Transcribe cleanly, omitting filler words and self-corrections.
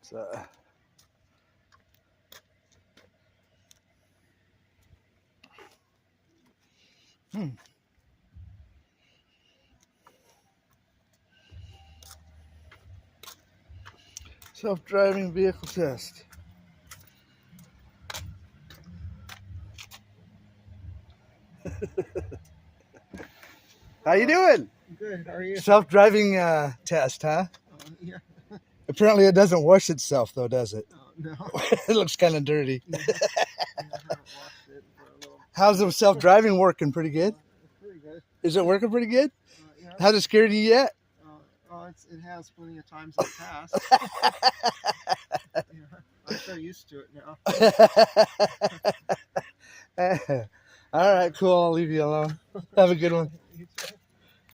So, self-driving vehicle test. How you doing? Good. How are you? Self-driving test, huh? Yeah. Apparently it doesn't wash itself though, does it? No. It looks kind of dirty. Yeah. I haven't watched it for a little. How's the self-driving working? Pretty good? It's pretty good. Is it working pretty good? Yeah. Has it scared you yet? It has plenty of times in the past. Yeah, I'm so used to it now. All right, cool. I'll leave you alone. Have a good one. You too.